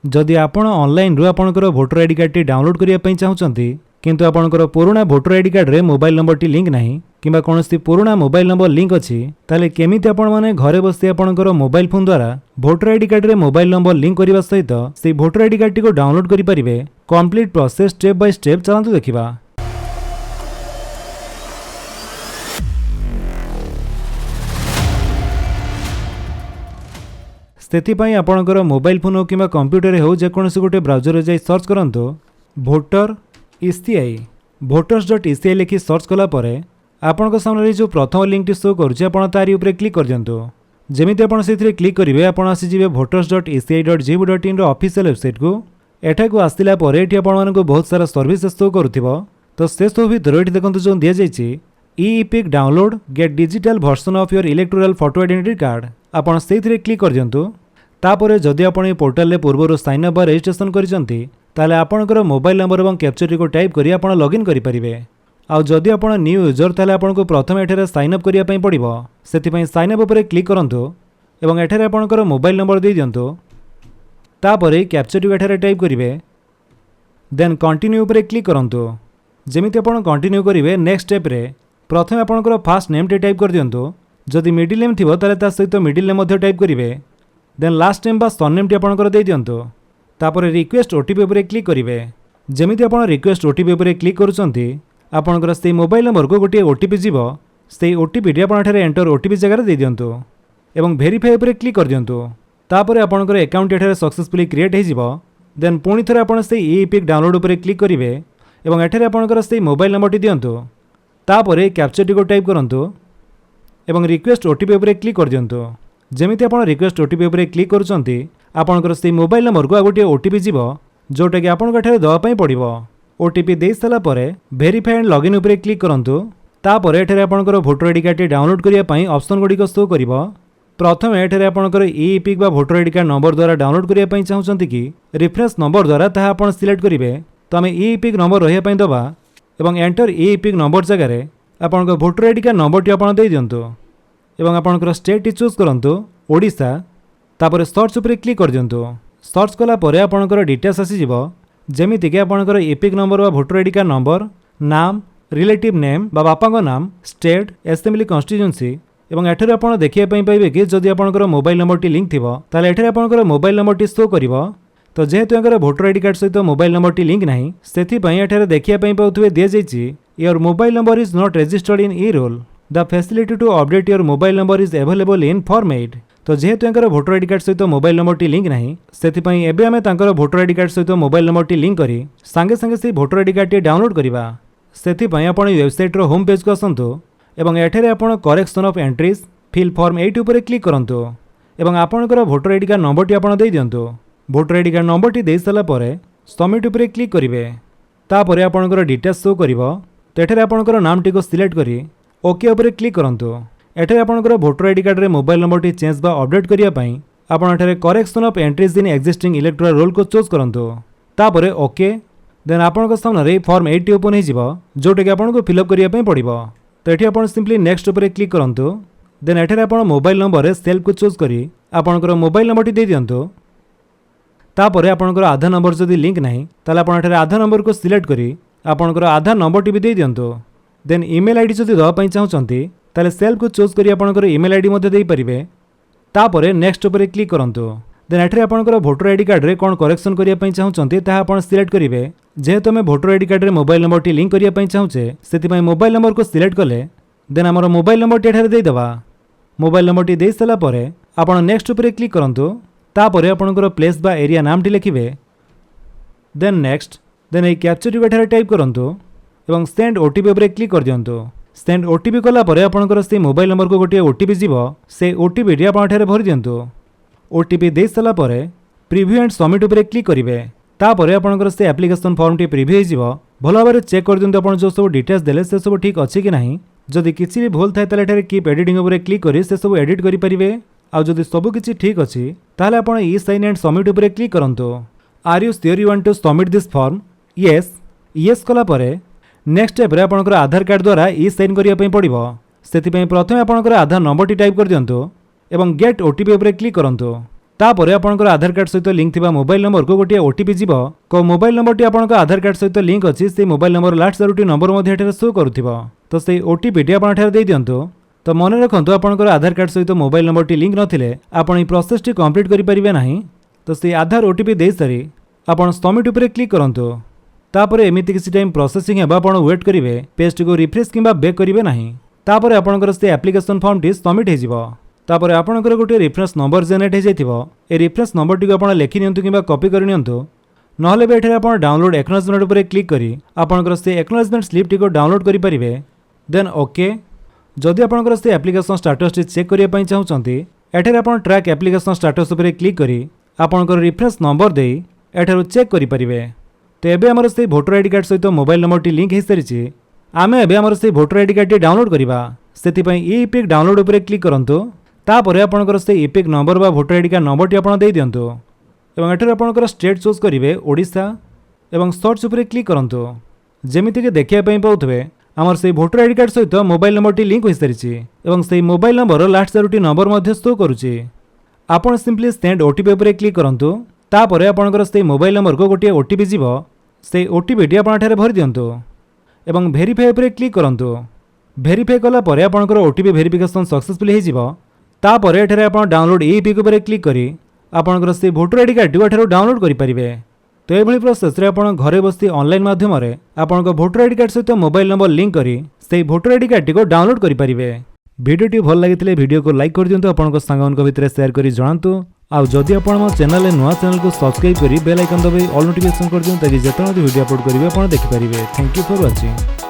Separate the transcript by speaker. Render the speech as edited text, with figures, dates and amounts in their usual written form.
Speaker 1: जदि आपण ऑनलाइन रु आपणकर voter ID card T download करिया पई चाहुचंती किंतु आपणकर पुराना वोटर आईडी कार्ड रे मोबाइल नंबर टी लिंक नाही किंबा कोनोसी पुराना मोबाइल नंबर लिंक अछि ताले केमिति आपण माने घरे बसि आपणकर मोबाइल फोन द्वारा वोटर आईडी कार्ड रे मोबाइल नंबर लिंक करिवा सहित से वोटर आईडी कार्ड टी को डाउनलोड करि परिबे। Complete process step by step चलंतु देखिबा। सेथिपाई आपणकर मोबाइल फोन हो किंबा कंप्यूटर हो जेकोसी गोटे ब्राउजर जाई सर्च करंतु भोटर ईसीआई voters.eci लिखि सर्च कला परे आपणक सामने जो प्रथम लिंक टी शो करूछि आपण तारी ऊपर क्लिक कर दियंतु। जेमिति आपण सेथिरे क्लिक करिवे आपण आसी जिवे voters.eci.gov.in रो ऑफिशियल वेबसाइट को। एठा को आस्तिला परे एठी आपण मानको बहुत सारा सर्विस शो करूथिबो तो से सब भितर एठी देखंतु जो दिया जायछि e EPIC download get digital version of your electoral photo identity card आपण सेथिरे क्लिक कर दियंतु। तापरे जदि आपण ए पोर्टल रे पूर्वरो साइन अप बा रजिस्ट्रेशन करिसंती ताले आपणकर मोबाइल नंबर एवं कैप्चर को टाइप करी आपण लॉगिन करि परिबे। आ जदि आपण न्यू यूजर ताले आपण को प्रथम एठारे साइन अप करिया पई पड़िबो सेति पई साइन अप ऊपर क्लिक करंतु एवं एठारे आपणकर मोबाइल नंबर दे दियंतु। तापरे कैप्चर को एठारे टाइप करिवे देन कंटिन्यू ऊपर क्लिक करंतु। जेमिति आपण कंटिन्यू करिवे नेक्स्ट स्टेप रे प्रथम आपणकर फर्स्ट नेम टे टाइप कर दियंतु। जदि मिडिल नेम थिबो ताले ता सहित मिडिल नेम मध्ये टाइप करिवे देन लास्ट नेम बा सरनेम टी आपणकर दे दियंतु। तापरे रिक्वेस्ट ओटीपी ऊपर क्लिक करिवे। जेमिति आपण रिक्वेस्ट ओटीपी ऊपर क्लिक करूचंती आपणकर से मोबाइल नंबर को गोटे ओटीपी जीवो से ओटीपी टी आपण एठारे एंटर ओटीपी जगह दे दियंतु एवं वेरीफाई ऊपर क्लिक कर दियंतु। तापरे आपणकर अकाउंट एठारे सक्सेसफुली क्रिएट हे जिवो देन पुणी थरे आपण से ई-इपिक डाउनलोड ऊपर क्लिक करिवे एवं एठारे आपणकर से मोबाइल नंबर टी दियंतु। तापरे कैप्चर टी को टाइप करंतु एवं रिक्वेस्ट ओटीपी ऊपर क्लिक कर दियंतु। जेमिति आपण रिक्वेस्ट ओटीपी ऊपर क्लिक करूचंती आपणकर से मोबाइल नंबर को गोटे ओटीपी जीवो जोटा कि आपण एठारे दवा पई पड़िबो। ओटीपी दे साला परे वेरीफाई एंड लॉगिन ऊपर क्लिक करंतु। तापरे एठारे आपणकर वोटर आईडी कार्ड डाउनलोड करिया पई ऑप्शन गुडी को शो करिवो। प्रथम एठारे आपणकर ई-इपिक बा वोटर आईडी कार्ड नंबर द्वारा डाउनलोड करिया पई चाहुचंती कि रेफरेंस नंबर द्वारा ताहा आपण सिलेक्ट करिवे तो आमे ई-इपिक नंबर रहिया पई दबा एवं एंटर ई-इपिक नंबर जगह रे आपणकर वोटर आईडी कार्ड नंबर टी आपण दे दियंतु एवं आपणकर स्टेट टी चूज करंतु ओडिशा। तापरे सर्च ऊपर क्लिक कर दियंतु। सर्च कला परे आपणकर डिटेल्स आसी जिवो जेमिति कि आपणकर इपिक नंबर बा वोटर आईडी कार्ड नंबर नाम रिलेटिव नेम बा बापा नाम स्टेट असेंबली कन्स्टिट्यूएंसी एवं एठारे आपण देखिया पई पाइबे कि जदि आपणकर मोबाइल नंबर टी लिंक थिबो ताले एठारे आपणकर मोबाइल नंबर टी शो करिवो। तो जेहेतु एकर वोटर आईडी कार्ड सहित मोबाइल नंबर टी लिंक नाही सेथि पई एठारे देखिया पई पाउथुबे दिया जायछि your mobile number is not registered in e roll the facility to update your mobile number is available in format. तो जेहेतु एकर वोटर आईडी कार्ड सहित मोबाइल नंबर टी लिंक नाही सेथि पई एबे आमे तांकर वोटर आईडी कार्ड सहित मोबाइल नंबर टी लिंक करी संगे संगे से voter ID card T download करिबा। सेथि पई आपण वेबसाइट रो होम पेज को आसंतु एवं एठारे आपण correction of entries fill form 8 ऊपर क्लिक करंतु एवं आपणकर वोटर आईडी कार्ड नंबर टी आपण दे दियंतु। वोटर आईडी कार्ड नंबर टी दे साला परे सबमिट ऊपर क्लिक करिवे। तापरे आपणकर डिटेल्स शो करिवो तो एठारे आपणकर नाम टी को सिलेक्ट करी ओके ऊपर क्लिक करंतु। एठारे आपणकर वोटर आईडी कार्ड रे मोबाइल नंबर टी चेंज बा अपडेट करिया पई आपण एठारे correction of entries in existing electoral roll को चूज करंतु। तापरे ओके देन आपणकर सामने रे फॉर्म 8 ओपन हे जिवो जोटा कि आपनको फिल अप करिया पई पड़िबो। तो एठी आपण सिंपली नेक्स्ट ऊपर क्लिक करंतु देन एठारे आपण मोबाइल नंबर रे सेल्फ को चूज करी आपणकर मोबाइल नंबर टी दे दियंतु। तापरे आपणकर आधार नंबर जदि लिंक नाही ताले आपण एठारे आधार नंबर को सिलेक्ट करी आपणकर आधार नंबर टी भी दे दियंतु। देन ईमेल आईडी जदि दवा पई चाहुचंती ताले सेल्फ को चूज करी आपणकर ईमेल आईडी मध्ये देई परिबे। तापरे नेक्स्ट ऊपर क्लिक करंतु देन एठारे आपणकर वोटर आईडी कार्ड रे कोन करेक्शन करिया पई चाहुचंती ताहा आपण सिलेक्ट करिवे। जेहेतु आमे वोटर आईडी कार्ड रे मोबाइल नंबर टी लिंक करिया पई चाहुचे सेति पई मोबाइल नंबर को सिलेक्ट कले देन हमर मोबाइल नंबर टी एठारे देई दबा। मोबाइल नंबर टी देई सला परे आपण नेक्स्ट ऊपर क्लिक करंतु। तापरे आपणकर प्लेस बा एरिया नाम टी लिखिवे देन नेक्स्ट देन ए कैप्चर टी एठारे टाइप करंतु एवं सेंड ओटीपी ऊपर क्लिक कर दियंतु। सेंड ओटीपी कला परे आपणकर से मोबाइल नंबर को गोटे ओटीपी जीवो से ओटीपी टी आपण एठारे भरि दियंतु। ओटीपी दे सला परे प्रीव्यू एंड सबमिट ऊपर क्लिक करिवे। तापरे आपणकर से एप्लिकेशन फॉर्म टी प्रीव्यू हे जीवो भलो भाबरे चेक कर दियंतु आपण जो सब डिटेल्स देले से सब ठीक अछि कि नाही। जदि किछि भी भूल थाए ताले एठारे कीप एडिटिंग ऊपर क्लिक करी से सब एडिट करि परिवे। आ जदि सब किछि ठीक अछि ताले आपण ई साइन एंड सबमिट ऊपर क्लिक करंतु। Are you sure you want to submit this form yes yes कला परे नेक्स्ट स्टेप रे आपणकर आधार कार्ड द्वारा ई साइन करिया पई पड़िबो। सेति पई प्रथमे आपणकर आधार नंबर टी टाइप कर दियंतु एवं गेट ओटीपी ऊपर क्लिक करंतु। तापर आपंकर आधार कार्ड सहित लिंक थिबा मोबाइल नंबर को गोटे ओटीपी जीव को मोबाइल नंबर टी आपंकर आधार कार्ड सहित लिंक अच्छी से मोबाइल नंबर लास्ट 4टी नंबर मध्य शो करुथिबो। तो से ओटीपी टी आपण एठार दे दियंतु। तो मन रखंतु आपंकर आधार कार्ड सहित मोबाइल नंबर टी लिंक नथिले आपण प्रोसेस टी कंप्लीट करि परिबे नाही। तो से आधार ओटीपी दे सारी आपण सबमिट उपरे क्लिक करंतु। तापर एमिति किसी टाइम प्रोसेसिंग हेबा आपण वेट करिवे, पेज को रिफ्रेश किंबा बैक करिवे नाही। तापर आपणकर से एप्लिकेशन फॉर्म टी सबमिट हेजिवो। तापर आपणकर गोटे रेफरेंस नंबर जनरेट हो जाइथिबो। ए रेफरेंस नंबर टी आपण लेखि नियंतु किंबा कॉपी करि नियंतु। नहले बे एठारे आपण डाउनलोड एक्नॉलेजमेंट उपरे क्लिक करी आपणकर से एक्नॉलेजमेंट स्लिप टी को डाउनलोड करि परिबे। Then okay. जदि आपणकर से एप्लिकेशन स्टेटस टी चेक करिया पई चाहुचंती एठारे आपण ट्रैक एप्लिकेशन स्टेटस उपरे क्लिक करी आपणकर रेफरेंस नंबर देई एठारो चेक करि परिबे। तो एबे हमर से वोटर आईडी कार्ड सहित मोबाइल नंबर टी लिंक हो सारी। आमे एबे हमर से voter ID card T download करिबा। सेति पई ई इपिक डाउनलोड उपरे क्लिक करंतु। तापर आपणकर से इपिक नंबर बा वोटर आईडी कार्ड नंबर टी आपण दे दियंतु एवं एठारे आपणकर स्टेट चूज करिवे ओडिशा एवं सर्च उपरे क्लिक करंतु। जेमिति के देखिया पई पाउथबे हमर से वोटर आईडी कार्ड सहित मोबाइल नंबर टी लिंक हो सारी एवं से मोबाइल नंबर लास्ट 4टी नंबर मध्य शो करूची। आपण सिंपली सेंड ओटीपी उपरे क्लिक करंतु। तापर आपणकर से मोबाइल नंबर को गोटे ओटीपी जीव से ओटीपी टी आपण एठारे भरि दियंतु एवं वेरीफाई उपरे क्लिक करंतु। वेरीफाई कला परे आपणकर ओटीपी वेरिफिकेशन सक्सेसफुल हे जिवो। तापर एठारे आपण डाउनलोड ई-पिक उपरे क्लिक करी आपणकर से वोटर आईडी कार्ड एठारो डाउनलोड करि परिबे। तो एभली प्रोसेस रे आपण घरे बसी ऑनलाइन माध्यम रे आपणकर वोटर आईडी कार्ड सहित मोबाइल नंबर लिंक करी से वोटर आईडी कार्ड को डाउनलोड करि परिबे। वीडियो टी भल लागितले वीडियो को लाइक कर दियंतु, आपणकर सांगन भितर शेयर करी जणांतु। आ जदि आपण मो चैनल रे नुवा चैनल को सब्सक्राइब करी बेल आइकन दबाई ऑल नोटिफिकेशन कर दियंतु ताकि जेतना वीडियो अपलोड करिवे आपण देखि परिबे। Thank you for watching.